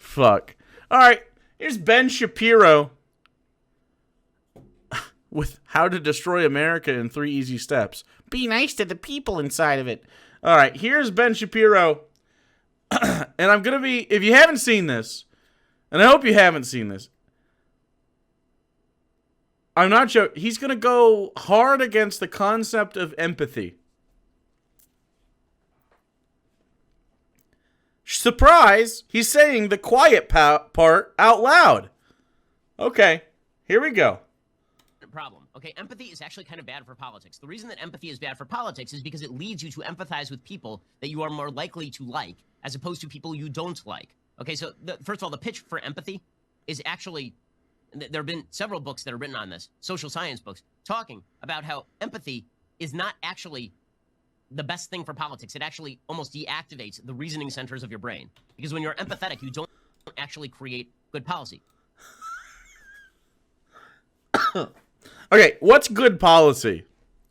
Fuck. All right, here's Ben Shapiro with How to Destroy America in 3 Easy Steps. Be nice to the people inside of it. All right, here's Ben Shapiro. And I'm going to be, if you haven't seen this, and I hope you haven't seen this, I'm not joking. He's going to go hard against the concept of empathy. Surprise! He's saying the quiet part out loud. Okay, here we go. Problem. Okay, empathy is actually kind of bad for politics. The reason that empathy is bad for politics is because it leads you to empathize with people that you are more likely to like, as opposed to people you don't like. Okay, so first of all, the pitch for empathy is actually, there have been several books that are written on this, social science books, talking about how empathy is not actually the best thing for politics. It actually almost deactivates the reasoning centers of your brain. Because when you're empathetic, you don't actually create good policy. Okay, what's good policy?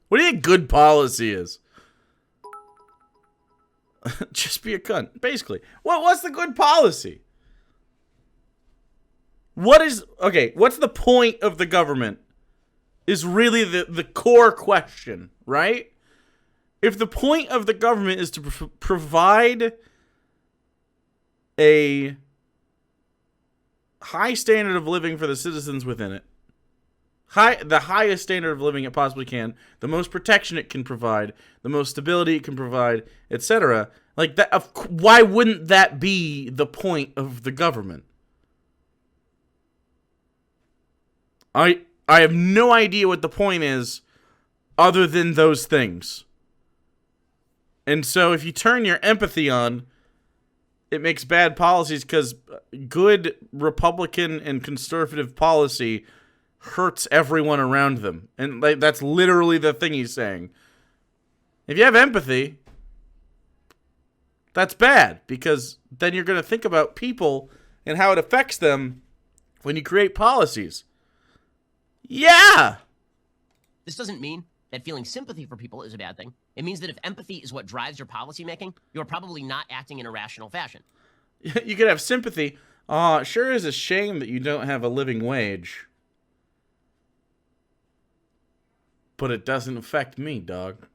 What do you think good policy is? Just be a cunt, basically. What's the good policy? What's the point of the government is really the core question, right? If the point of the government is to provide a high standard of living for the citizens within it, the highest standard of living it possibly can, the most protection it can provide, the most stability it can provide, etc. Like that, why wouldn't that be the point of the government? I have no idea what the point is other than those things. And so if you turn your empathy on, it makes bad policies because good Republican and conservative policy hurts everyone around them. And that's literally the thing he's saying. If you have empathy, that's bad because then you're going to think about people and how it affects them when you create policies. Yeah! This doesn't mean that feeling sympathy for people is a bad thing. It means that if empathy is what drives your policy making, you're probably not acting in a rational fashion. You could have sympathy. It sure is a shame that you don't have a living wage. But it doesn't affect me, dog.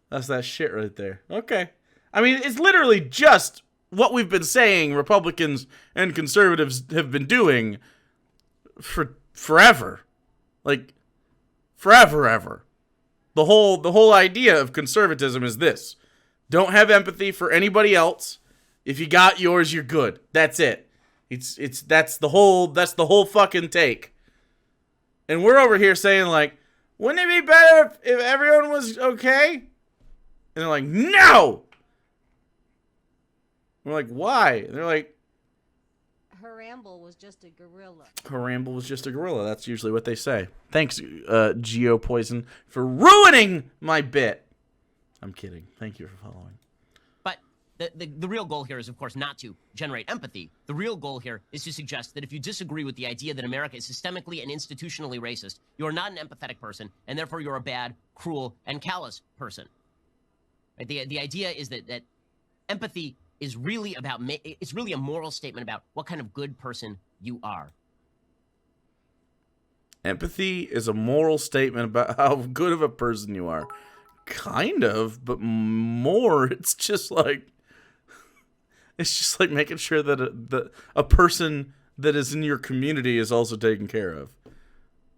That's that shit right there. Okay. I mean, it's literally just what we've been saying Republicans and conservatives have been doing for forever. Like, forever, ever. The whole idea of conservatism is this. Don't have empathy for anybody else. If you got yours, you're good. That's it. That's the whole fucking take. And we're over here saying like, wouldn't it be better if everyone was okay? And they're like, no! We're like, why? And they're like, Harambe was just a gorilla. Harambe was just a gorilla. That's usually what they say. Thanks, Geopoison, for ruining my bit. I'm kidding. Thank you for following. But the real goal here is, of course, not to generate empathy. The real goal here is to suggest that if you disagree with the idea that America is systemically and institutionally racist, you are not an empathetic person, and therefore you're a bad, cruel, and callous person. Right? The idea is that empathy is really about, it's really a moral statement about what kind of good person you are. Empathy is a moral statement about how good of a person you are. Kind of, but more, it's just like making sure that a person that is in your community is also taken care of.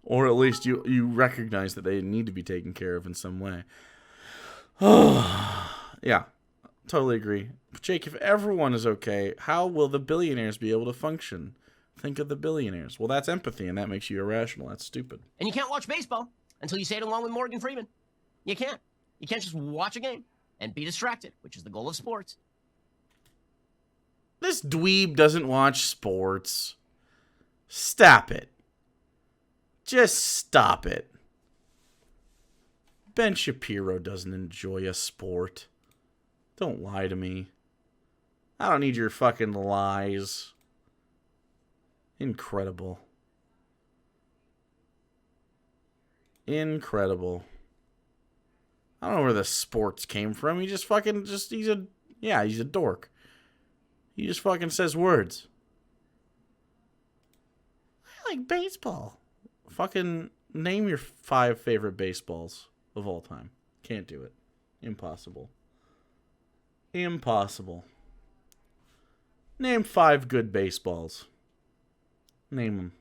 Or at least you recognize that they need to be taken care of in some way. Yeah, totally agree. But Jake, if everyone is okay, how will the billionaires be able to function? Think of the billionaires. Well, that's empathy, and that makes you irrational. That's stupid. And you can't watch baseball until you say it along with Morgan Freeman. You can't. You can't just watch a game and be distracted, which is the goal of sports. This dweeb doesn't watch sports. Stop it. Just stop it. Ben Shapiro doesn't enjoy a sport. Don't lie to me. I don't need your fucking lies. Incredible. Incredible. I don't know where the sports came from. He just fucking he's a dork. He just fucking says words. like baseball. Fucking name your 5 favorite baseballs of all time. Can't do it. Impossible. Impossible. Name 5 good baseballs. Name them.